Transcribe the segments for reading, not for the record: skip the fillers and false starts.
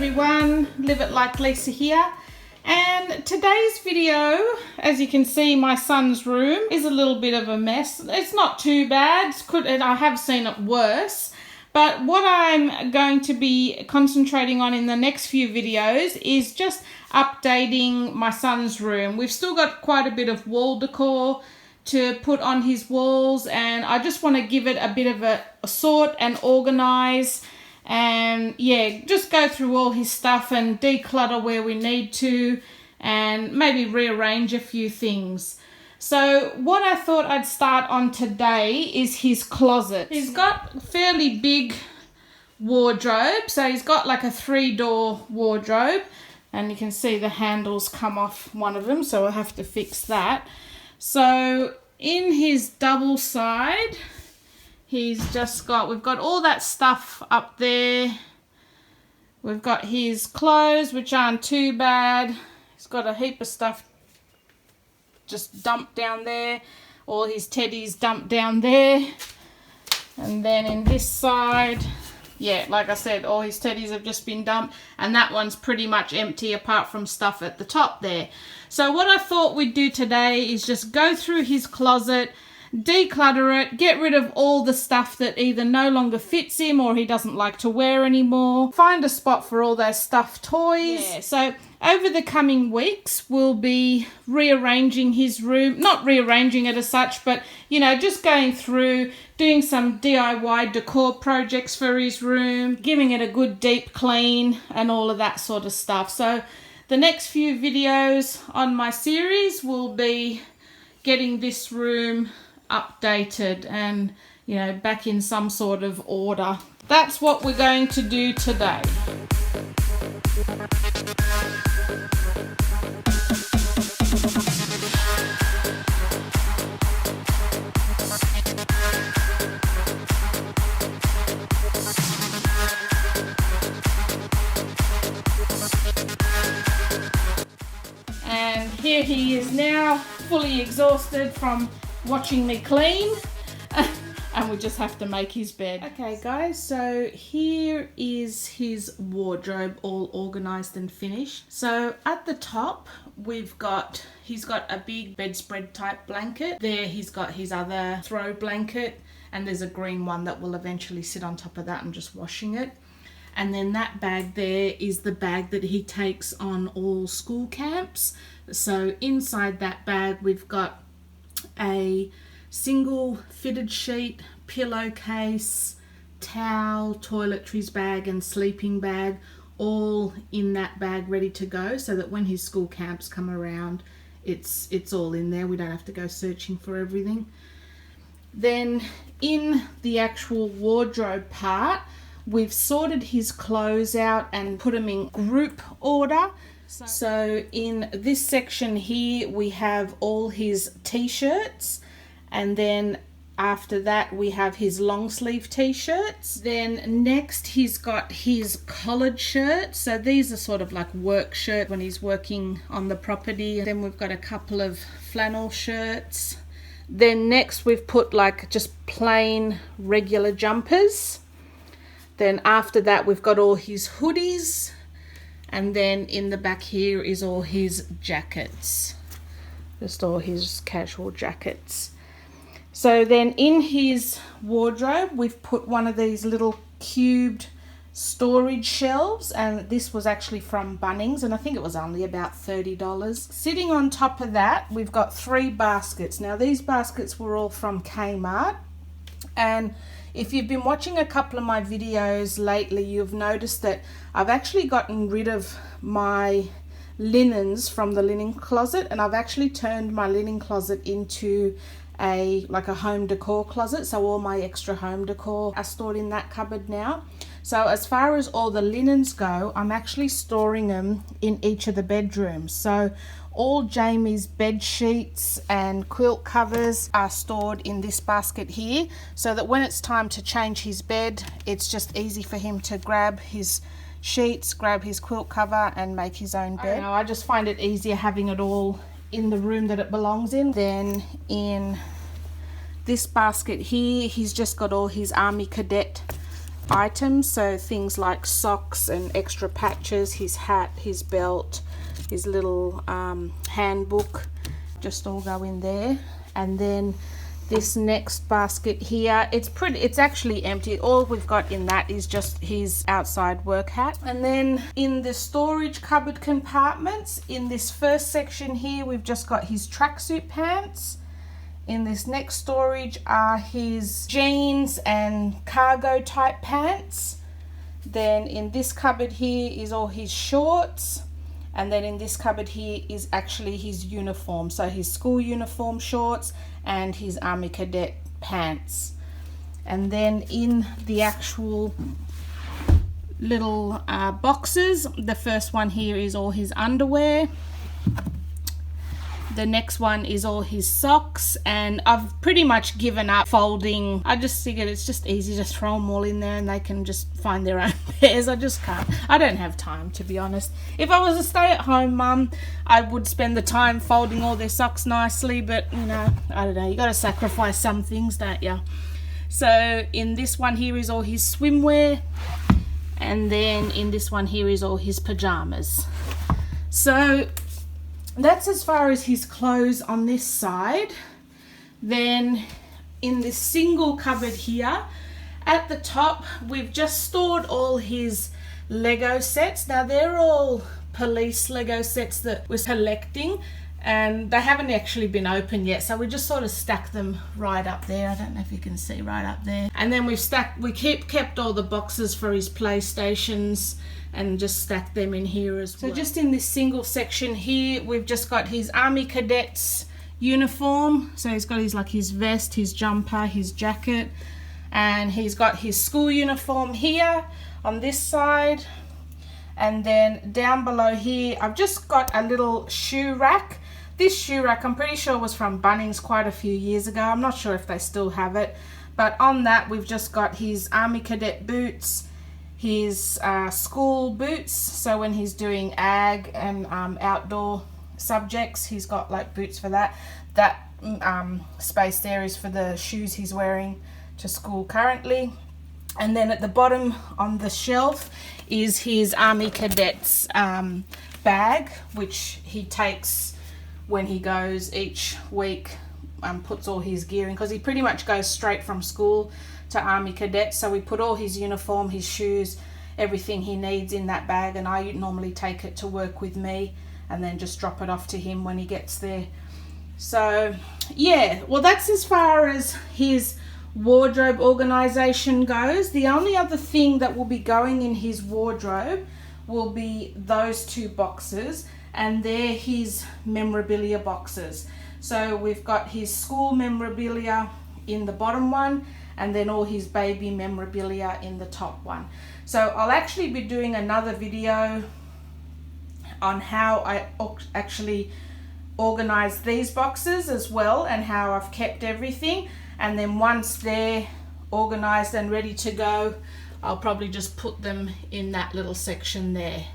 everyone, Live It Like Lisa here, and today's video, as you can see, my son's room is a little bit of a mess. It's not too bad, I have seen it worse, but what I'm going to be concentrating on in the next few videos is just updating my son's room. We've still got quite a bit of wall decor to put on his walls, and I just want to give it a bit of a sort and organize. And yeah, just go through all his stuff and declutter where we need to, and maybe rearrange a few things. So what I thought I'd start on today is his closet. He's got a fairly big wardrobe, so he's got like a 3-door wardrobe, and you can see the handles come off one of them, so I'll have to fix that. So in his double side, we've got all that stuff up there. We've got his clothes, which aren't too bad. He's got a heap of stuff just dumped down there. All his teddies dumped down there. And then in this side, yeah, like I said, all his teddies have just been dumped. And that one's pretty much empty apart from stuff at the top there. So what I thought we'd do today is just go through his closet, declutter it, get rid of all the stuff that either no longer fits him or he doesn't like to wear anymore. Find a spot for all those stuffed toys. Yeah, so over the coming weeks, we'll be rearranging his room. Not rearranging it as such, but, you know, just going through, doing some DIY decor projects for his room, giving it a good deep clean and all of that sort of stuff. So the next few videos on my series will be getting this room updated and, you know, back in some sort of order. That's what we're going to do today. And here he is now, fully exhausted from watching me clean. And we just have to make his bed. Okay guys, so here is his wardrobe all organized and finished. So at the top he's got a big bedspread type blanket. There he's got his other throw blanket, and there's a green one that will eventually sit on top of that. I'm just washing it. And then that bag there is the bag that he takes on all school camps. So inside that bag we've got a single fitted sheet, pillowcase, towel, toiletries bag and sleeping bag, all in that bag ready to go, so that when his school camps come around, it's all in there. We don't have to go searching for everything. Then in the actual wardrobe part, we've sorted his clothes out and put them in group order. So in this section here we have all his t-shirts, and then after that we have his long sleeve t-shirts. Then next he's got his collared shirts. So these are sort of like work shirts when he's working on the property. And then we've got a couple of flannel shirts. Then next we've put like just plain regular jumpers. Then after that we've got all his hoodies. And then in the back here is all his jackets. Just all his casual jackets. So then in his wardrobe, we've put one of these little cubed storage shelves, and this was actually from Bunnings, and I think it was only about $30. Sitting on top of that, we've got 3 baskets. Now these baskets were all from Kmart, and if you've been watching a couple of my videos lately, you've noticed that I've actually gotten rid of my linens from the linen closet, and I've actually turned my linen closet into like a home decor closet. So all my extra home decor are stored in that cupboard now. So as far as all the linens go, I'm actually storing them in each of the bedrooms. So all Jamie's bed sheets and quilt covers are stored in this basket here, so that when it's time to change his bed, it's just easy for him to grab his sheets, grab his quilt cover and make his own bed. I just find it easier having it all in the room that it belongs in. Then in this basket here, he's just got all his army cadet items, so things like socks and extra patches, his hat, his belt, his little handbook, just all go in there. And then this next basket here, it's actually empty. All we've got in that is just his outside work hat. And then in the storage cupboard compartments, in this first section here, we've just got his tracksuit pants. In this next storage are his jeans and cargo type pants. Then in this cupboard here is all his shorts. And then in this cupboard here is actually his uniform. So his school uniform shorts and his Army Cadet pants. And then in the actual little boxes, the first one here is all his underwear. The next one is all his socks, and I've pretty much given up folding. I just figured it's just easy to throw them all in there and they can just find their own pairs. I just can't. I don't have time, to be honest. If I was a stay-at-home mum, I would spend the time folding all their socks nicely, but you know, I don't know, you got to sacrifice some things, don't you? So in this one here is all his swimwear, and then in this one here is all his pajamas. So that's as far as his clothes on this side. Then in this single cupboard here, at the top, we've just stored all his Lego sets. Now they're all police Lego sets that we're collecting, and they haven't actually been opened yet, so we just sort of stack them right up there. I don't know if you can see, right up there. And then we kept all the boxes for his PlayStations and just stack them in here as well. So just in this single section here, we've just got his Army Cadets uniform. So he's got his vest, his jumper, his jacket, and he's got his school uniform here on this side. And then down below here, I've just got a little shoe rack. This shoe rack, I'm pretty sure, was from Bunnings quite a few years ago. I'm not sure if they still have it. But on that, we've just got his Army Cadet boots, his school boots, so when he's doing ag and outdoor subjects, he's got like boots for that. That space there is for the shoes he's wearing to school currently. And then at the bottom on the shelf is his Army Cadets bag, which he takes when he goes each week, puts all his gear in, because he pretty much goes straight from school to Army Cadet. So we put all his uniform, his shoes, everything he needs in that bag, and I normally take it to work with me and then just drop it off to him when he gets there. So yeah, well, that's as far as his wardrobe organization goes. The only other thing that will be going in his wardrobe will be those two boxes, and they're his memorabilia boxes. So we've got his school memorabilia in the bottom one, and then all his baby memorabilia in the top one. So I'll actually be doing another video on how I actually organize these boxes as well, and how I've kept everything. And then once they're organized and ready to go, I'll probably just put them in that little section there.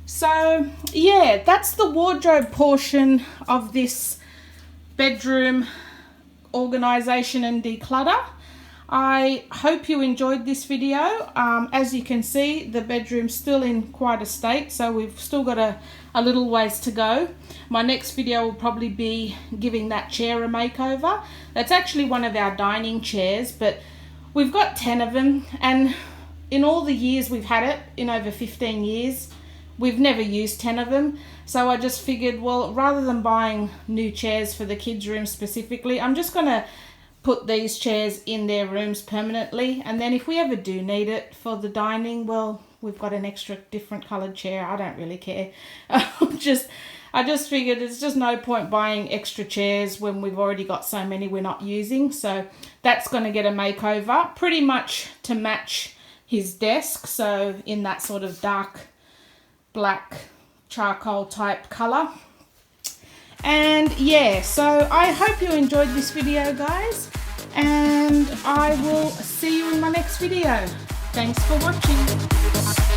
So yeah, that's the wardrobe portion of this bedroom organization and declutter. I hope you enjoyed this video. As you can see, the bedroom's still in quite a state, so we've still got a little ways to go. My next video will probably be giving that chair a makeover. That's actually one of our dining chairs, but we've got 10 of them, and in all the years we've had it, in over 15 years, we've never used 10 of them. So I just figured, well, rather than buying new chairs for the kids' room specifically, I'm just going to put these chairs in their rooms permanently, and then if we ever do need it for the dining, well, we've got an extra different coloured chair. I don't really care. I just figured there's just no point buying extra chairs when we've already got so many we're not using. So that's going to get a makeover, pretty much to match his desk, so in that sort of dark black charcoal type colour. And yeah, so I hope you enjoyed this video, guys, and I will see you in my next video. Thanks for watching.